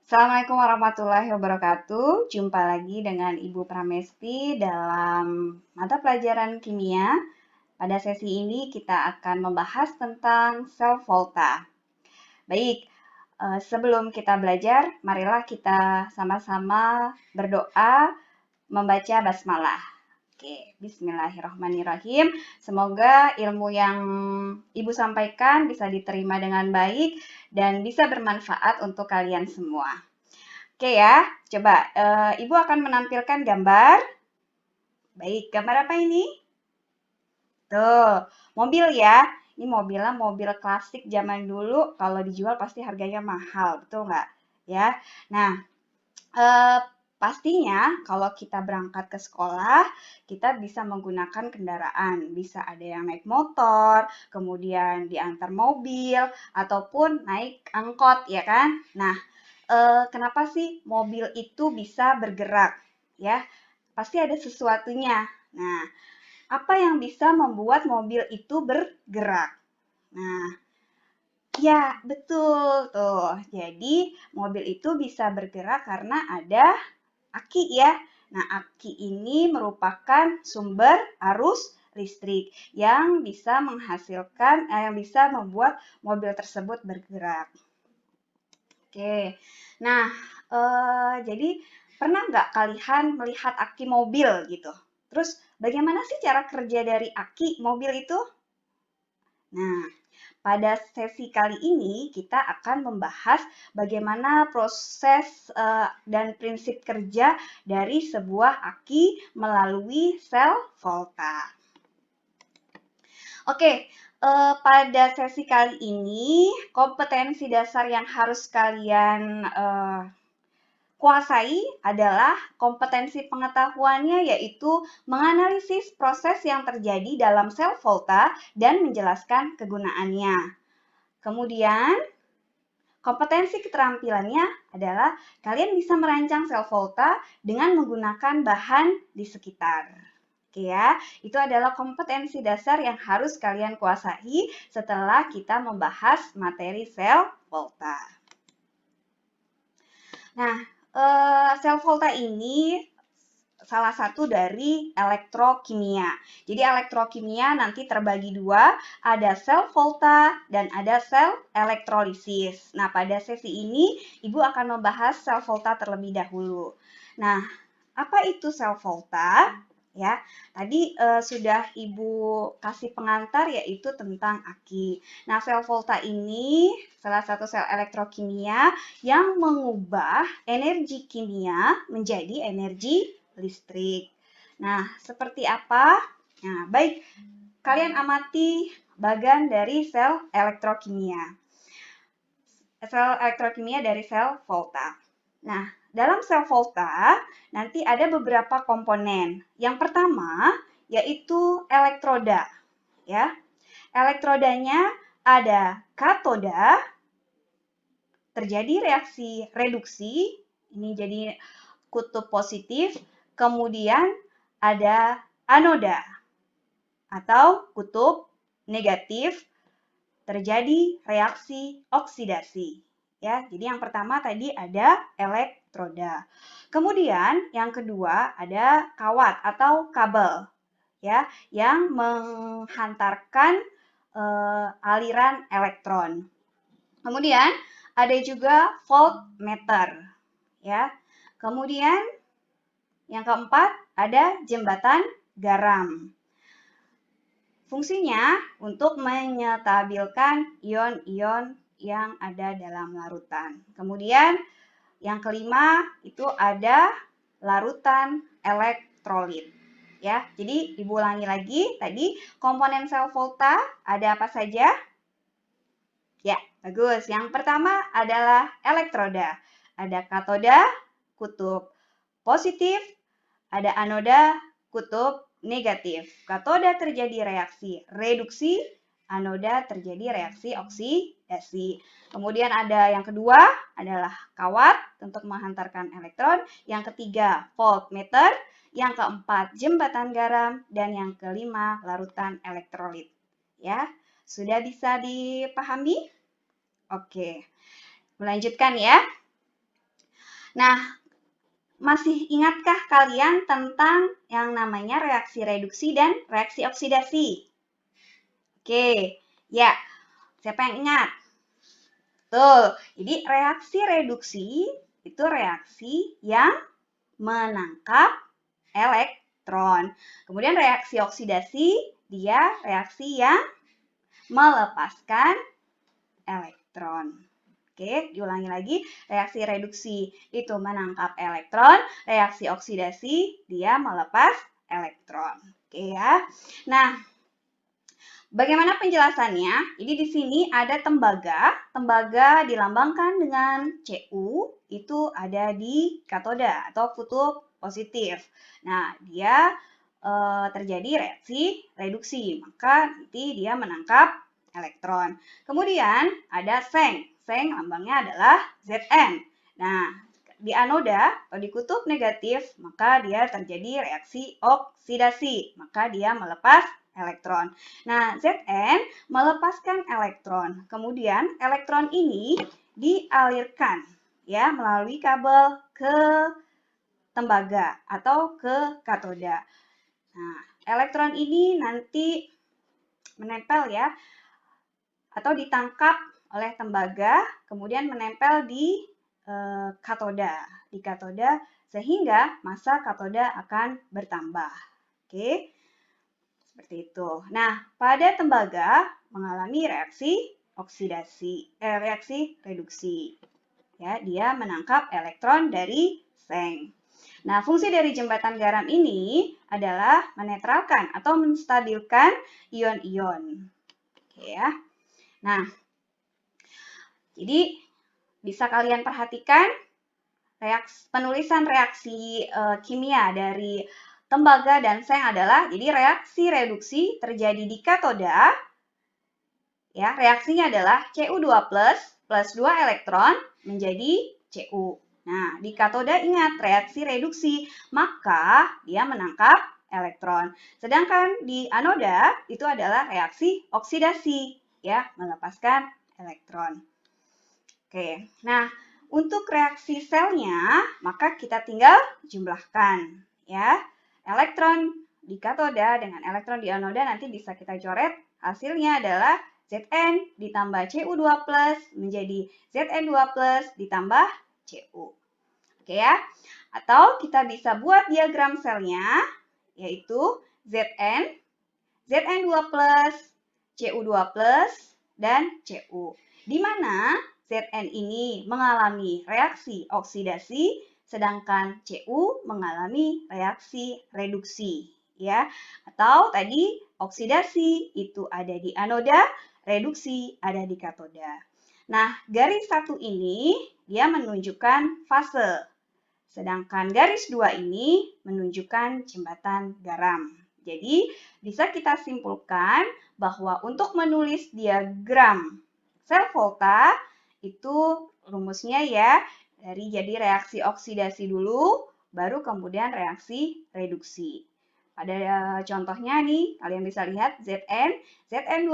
Assalamualaikum warahmatullahi wabarakatuh. Jumpa lagi dengan Ibu Pramesti dalam mata pelajaran kimia. Pada sesi ini kita akan membahas tentang sel volta. Baik, sebelum kita belajar, marilah kita sama-sama berdoa membaca basmalah. Oke, bismillahirrahmanirrahim. Semoga ilmu yang Ibu sampaikan bisa diterima dengan baik dan bisa bermanfaat untuk kalian semua. Oke ya, coba Ibu akan menampilkan gambar. Baik, gambar apa ini? Tuh, mobil ya. Ini mobilnya mobil klasik zaman dulu. Kalau dijual pasti harganya mahal, betul nggak? Ya. Nah, eh, pastinya kalau kita berangkat ke sekolah, kita bisa menggunakan kendaraan. Bisa ada yang naik motor, kemudian diantar mobil, ataupun naik angkot, ya kan? Nah, kenapa sih mobil itu bisa bergerak? Ya, pasti ada sesuatunya. Nah, apa yang bisa membuat mobil itu bergerak? Nah, ya betul tuh. Jadi, mobil itu bisa bergerak karena ada aki ya. Nah, aki ini merupakan sumber arus listrik yang bisa menghasilkan, yang bisa membuat mobil tersebut bergerak. Oke, nah jadi pernah nggak kalian melihat aki mobil gitu? Terus bagaimana sih cara kerja dari aki mobil itu? Nah, pada sesi kali ini kita akan membahas bagaimana proses dan prinsip kerja dari sebuah aki melalui sel volta. Oke, pada sesi kali ini kompetensi dasar yang harus kalian kuasai adalah kompetensi pengetahuannya, yaitu menganalisis proses yang terjadi dalam sel volta dan menjelaskan kegunaannya. Kemudian, kompetensi keterampilannya adalah kalian bisa merancang sel volta dengan menggunakan bahan di sekitar. Oke ya, itu adalah kompetensi dasar yang harus kalian kuasai setelah kita membahas materi sel volta. Nah, sel volta ini salah satu dari elektrokimia. Jadi elektrokimia nanti terbagi dua, ada sel volta dan ada sel elektrolisis. Nah, pada sesi ini Ibu akan membahas sel volta terlebih dahulu. Nah, apa itu sel volta? Ya, tadi sudah Ibu kasih pengantar yaitu tentang aki. Nah, sel volta ini salah satu sel elektrokimia yang mengubah energi kimia menjadi energi listrik. Nah, seperti apa? Nah, baik, kalian amati bagan dari sel elektrokimia. Sel elektrokimia dari sel volta. Nah, dalam sel volta nanti ada beberapa komponen. Yang pertama yaitu elektroda, ya. Elektrodanya ada katoda, terjadi reaksi reduksi, ini jadi kutub positif, kemudian ada anoda atau kutub negatif, terjadi reaksi oksidasi. Ya, jadi yang pertama tadi ada elektroda. Kemudian yang kedua ada kawat atau kabel, ya, yang menghantarkan aliran elektron. Kemudian ada juga voltmeter, ya. Kemudian yang keempat ada jembatan garam. Fungsinya untuk menyetabilkan ion-ion yang ada dalam larutan. Kemudian yang kelima itu ada larutan elektrolit. Ya, jadi Ibu ulangi lagi tadi komponen sel volta ada apa saja? Ya, bagus. Yang pertama adalah elektroda. Ada katoda, kutub positif, ada anoda, kutub negatif. Katoda terjadi reaksi reduksi, anoda terjadi reaksi oksidasi. Kemudian ada yang kedua adalah kawat untuk menghantarkan elektron. Yang ketiga voltmeter. Yang keempat jembatan garam. Dan yang kelima larutan elektrolit. Ya, sudah bisa dipahami? Oke, melanjutkan ya. Nah, masih ingatkah kalian tentang yang namanya reaksi reduksi dan reaksi oksidasi? Oke, ya. Siapa yang ingat? Tuh, jadi reaksi reduksi itu reaksi yang menangkap elektron. Kemudian reaksi oksidasi, dia reaksi yang melepaskan elektron. Oke, diulangi lagi. Reaksi reduksi itu menangkap elektron, reaksi oksidasi dia melepas elektron. Oke ya. Nah, bagaimana penjelasannya? Jadi di sini ada tembaga. Tembaga dilambangkan dengan Cu, itu ada di katoda atau kutub positif. Nah, dia terjadi reaksi reduksi, maka nanti dia menangkap elektron. Kemudian ada seng. Seng lambangnya adalah Zn. Nah, di anoda atau di kutub negatif, maka dia terjadi reaksi oksidasi, maka dia melepas elektron. Nah, Zn melepaskan elektron. Kemudian elektron ini dialirkan ya melalui kabel ke tembaga atau ke katoda. Nah, elektron ini nanti menempel ya atau ditangkap oleh tembaga, kemudian menempel di katoda sehingga massa katoda akan bertambah. Oke, seperti itu. Nah, pada tembaga mengalami reaksi reaksi reduksi. Ya, dia menangkap elektron dari seng. Nah, fungsi dari jembatan garam ini adalah menetralkan atau menstabilkan ion-ion. Oke ya. Nah, jadi bisa kalian perhatikan penulisan reaksi kimia dari tembaga dan seng adalah, jadi reaksi reduksi terjadi di katoda. Ya, reaksinya adalah Cu2+ plus 2 elektron menjadi Cu. Nah, di katoda ingat reaksi reduksi, maka dia menangkap elektron. Sedangkan di anoda itu adalah reaksi oksidasi, ya, melepaskan elektron. Oke, nah untuk reaksi selnya, maka kita tinggal jumlahkan, ya. Elektron di katoda dengan elektron di anoda nanti bisa kita coret. Hasilnya adalah Zn ditambah Cu2+ menjadi Zn2+ ditambah Cu. Oke ya. Atau kita bisa buat diagram selnya, yaitu Zn, Zn2+, Cu2+, dan Cu. Di mana Zn ini mengalami reaksi oksidasi, sedangkan Cu mengalami reaksi reduksi. Ya, atau tadi oksidasi itu ada di anoda, reduksi ada di katoda. Nah, garis 1 ini dia menunjukkan fase. Sedangkan garis 2 ini menunjukkan jembatan garam. Jadi, bisa kita simpulkan bahwa untuk menulis diagram sel volta itu rumusnya ya jadi reaksi oksidasi dulu, baru kemudian reaksi reduksi. Pada contohnya nih, kalian bisa lihat Zn, Zn2+,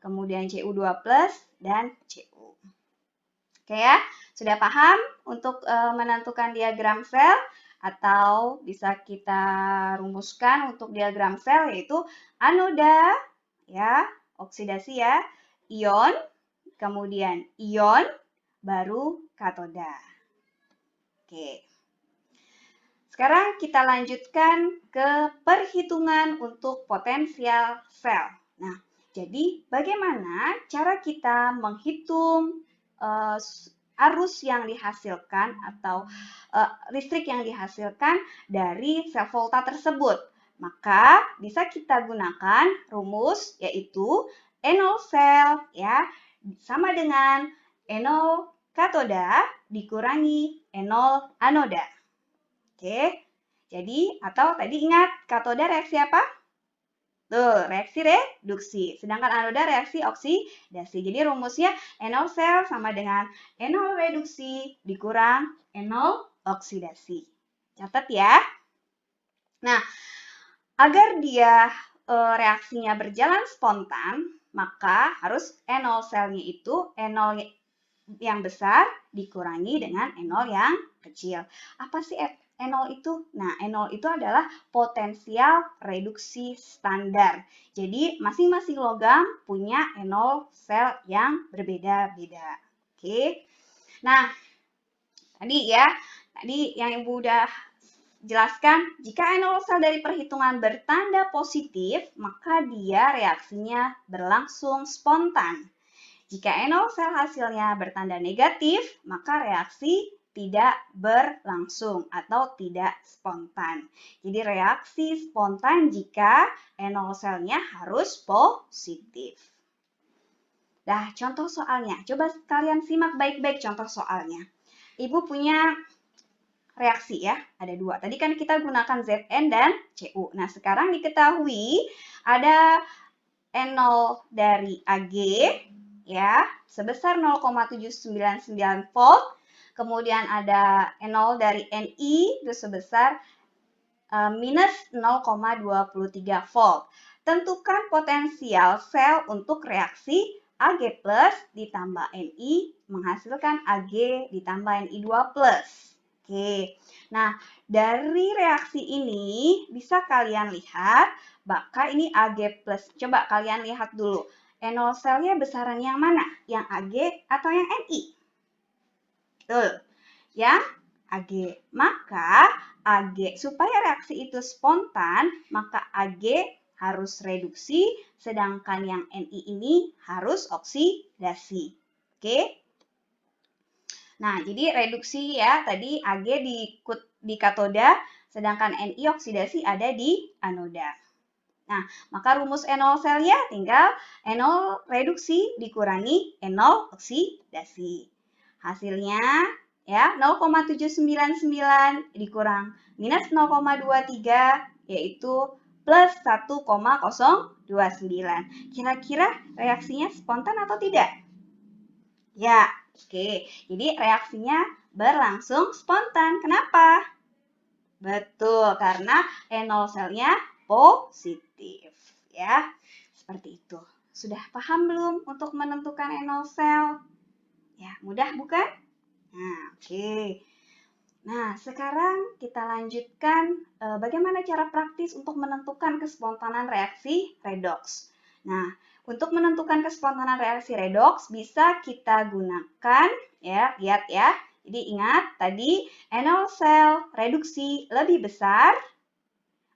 kemudian Cu2+, dan Cu. Oke ya, sudah paham untuk menentukan diagram sel? Atau bisa kita rumuskan untuk diagram sel yaitu anoda, ya, oksidasi ya, ion, kemudian ion, baru katoda. Oke. Sekarang kita lanjutkan ke perhitungan untuk potensial sel. Nah, jadi bagaimana cara kita menghitung arus yang dihasilkan atau listrik yang dihasilkan dari sel volta tersebut? Maka bisa kita gunakan rumus yaitu E0 sel ya sama dengan E0 katoda dikurangi E0 anoda. Oke, jadi atau tadi ingat katoda reaksi apa? Tuh, reaksi reduksi. Sedangkan anoda reaksi oksidasi. Jadi rumusnya NO sel sama dengan NO reduksi dikurang NO oksidasi. Catat ya. Nah, agar dia reaksinya berjalan spontan, maka harus NO selnya itu NO yang besar dikurangi dengan E0 yang kecil. Apa sih E0 itu? Nah, E0 itu adalah potensial reduksi standar. Jadi, masing-masing logam punya E0 sel yang berbeda-beda. Oke. Nah, tadi yang Ibu udah jelaskan, jika E0 sel dari perhitungan bertanda positif, maka dia reaksinya berlangsung spontan. Jika NO sel hasilnya bertanda negatif, maka reaksi tidak berlangsung atau tidak spontan. Jadi reaksi spontan jika NO selnya harus positif. Nah, contoh soalnya. Coba kalian simak baik-baik contoh soalnya. Ibu punya reaksi ya, ada dua. Tadi kan kita gunakan Zn dan Cu. Nah, sekarang diketahui ada N0 dari Ag ya, sebesar 0,799 volt. Kemudian ada N0 dari Ni itu sebesar minus 0,23 volt. Tentukan potensial sel untuk reaksi Ag plus ditambah Ni menghasilkan Ag ditambah Ni2 plus. Oke, nah dari reaksi ini bisa kalian lihat, maka ini Ag plus. Coba kalian lihat dulu. NO selnya besaran yang mana? Yang Ag atau yang Ni? Betul. Yang Ag. Maka Ag, supaya reaksi itu spontan, maka Ag harus reduksi, sedangkan yang Ni ini harus oksidasi. Oke? Nah, jadi reduksi ya, tadi Ag di katoda, sedangkan Ni oksidasi ada di anoda. Nah, maka rumus NO selnya tinggal NO reduksi dikurangi NO oksidasi. Hasilnya ya 0,799 dikurang minus 0,23 yaitu plus 1,029. Kira-kira reaksinya spontan atau tidak? Ya, oke. Jadi reaksinya berlangsung spontan. Kenapa? Betul, karena NO selnya positif ya. Seperti itu. Sudah paham belum untuk menentukan NO sel? Ya, mudah bukan? Nah, oke. Nah, sekarang kita lanjutkan bagaimana cara praktis untuk menentukan kespontanan reaksi redoks. Nah, untuk menentukan kespontanan reaksi redoks bisa kita gunakan ya, lihat ya. Jadi ingat tadi NO sel reduksi lebih besar,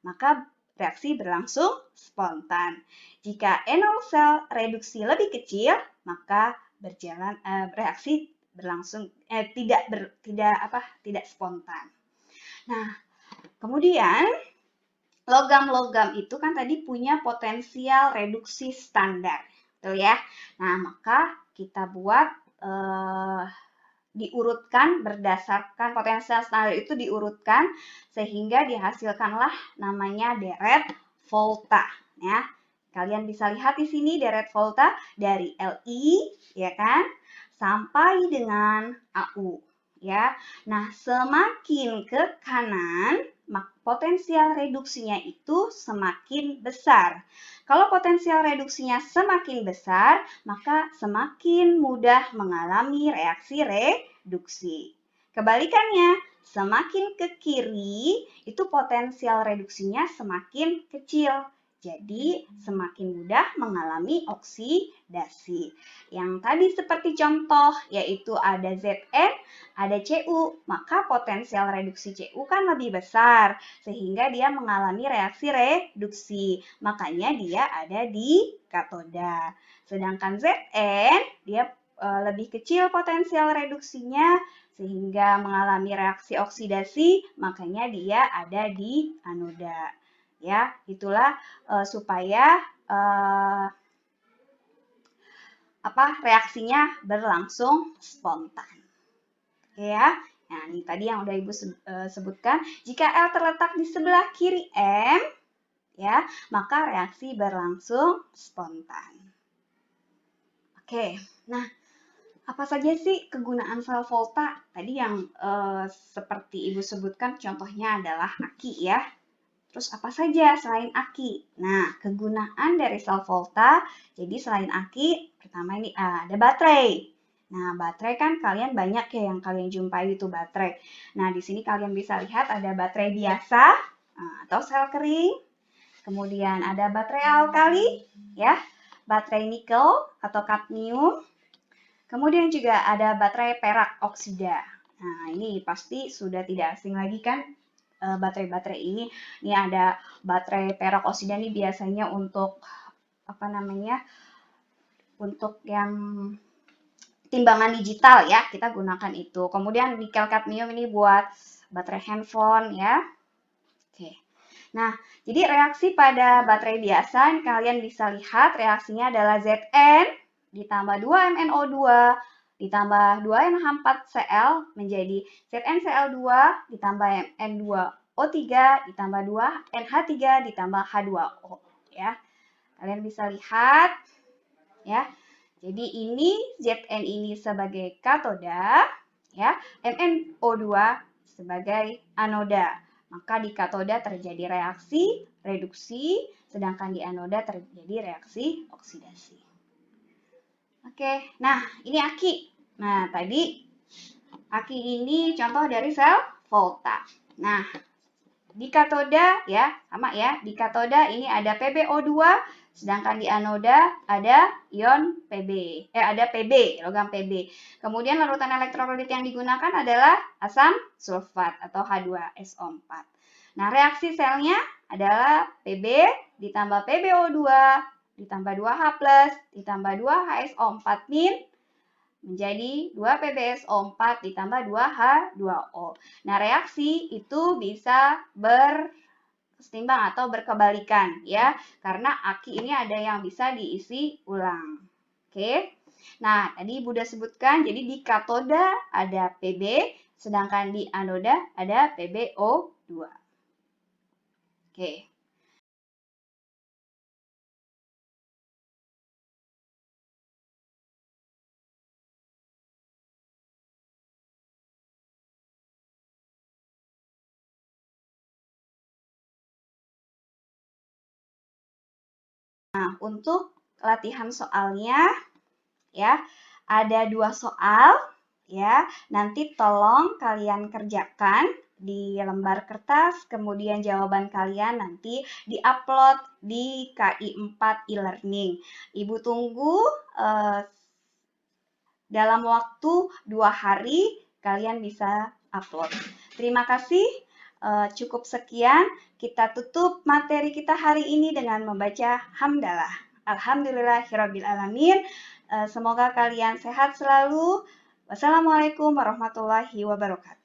maka reaksi berlangsung spontan. Jika NO sel reduksi lebih kecil, maka reaksi berlangsung tidak spontan. Nah, kemudian logam-logam itu kan tadi punya potensial reduksi standar, betul ya? Nah, maka kita buat diurutkan berdasarkan potensial standar itu diurutkan sehingga dihasilkanlah namanya deret volta ya. Kalian bisa lihat di sini deret volta dari Li ya kan sampai dengan AU ya. Nah, semakin ke kanan potensial reduksinya itu semakin besar. Kalau potensial reduksinya semakin besar, maka semakin mudah mengalami reaksi reduksi. Kebalikannya, semakin ke kiri, itu potensial reduksinya semakin kecil. Jadi, semakin mudah mengalami oksidasi. Yang tadi seperti contoh, yaitu ada Zn, ada Cu, maka potensial reduksi Cu kan lebih besar, sehingga dia mengalami reaksi reduksi. Makanya dia ada di katoda. Sedangkan Zn, dia lebih kecil potensial reduksinya, sehingga mengalami reaksi oksidasi, makanya dia ada di anoda. Ya, itulah supaya reaksinya berlangsung spontan. Oke ya. Nah, ini tadi yang udah Ibu sebutkan. Jika L terletak di sebelah kiri M, ya, maka reaksi berlangsung spontan. Oke, nah apa saja sih kegunaan sel volta? Tadi yang seperti Ibu sebutkan contohnya adalah aki ya. Terus apa saja selain aki? Nah, kegunaan dari sel volta, jadi selain aki, pertama ini ada baterai. Nah, baterai kan kalian banyak ya yang kalian jumpai itu baterai. Nah, di sini kalian bisa lihat ada baterai biasa atau sel kering. Kemudian ada baterai alkali, ya, baterai nikel atau kadmium. Kemudian juga ada baterai perak oksida. Nah, ini pasti sudah tidak asing lagi kan baterai-baterai ini. Ini ada baterai perak oksida ini biasanya untuk apa namanya? Untuk yang timbangan digital ya, kita gunakan itu. Kemudian nikel kadmium ini buat baterai handphone ya. Oke. Nah, jadi reaksi pada baterai biasa kalian bisa lihat reaksinya adalah Zn ditambah 2MnO2 ditambah 2NH4Cl menjadi ZnCl2 ditambah N2O3 ditambah 2NH3 ditambah H2O ya. Kalian bisa lihat ya. Jadi ini Zn ini sebagai katoda ya, MnO2 sebagai anoda. Maka di katoda terjadi reaksi reduksi, sedangkan di anoda terjadi reaksi oksidasi. Oke, nah ini aki. Nah, tadi aki ini contoh dari sel volta. Nah, di katoda ya, sama ya. Di katoda ini ada PbO2, sedangkan di anoda ada ion Pb. Ada Pb, logam Pb. Kemudian larutan elektrolit yang digunakan adalah asam sulfat atau H2SO4. Nah, reaksi selnya adalah Pb ditambah PbO2 ditambah 2H+, ditambah 2HSO4- menjadi 2PbSO4 ditambah 2H2O. Nah, reaksi itu bisa bersetimbang atau berkebalikan ya, karena aki ini ada yang bisa diisi ulang. Oke. Nah, tadi Bunda sebutkan, jadi di katoda ada Pb, sedangkan di anoda ada PbO2. Oke. Nah, untuk latihan soalnya ya, ada 2 soal ya. Nanti tolong kalian kerjakan di lembar kertas, kemudian jawaban kalian nanti diupload di KI4 e-learning. Ibu tunggu dalam waktu 2 hari kalian bisa upload. Terima kasih. Cukup sekian, kita tutup materi kita hari ini dengan membaca hamdalah. Alhamdulillahirabbil alamin. Semoga kalian sehat selalu. Wassalamualaikum warahmatullahi wabarakatuh.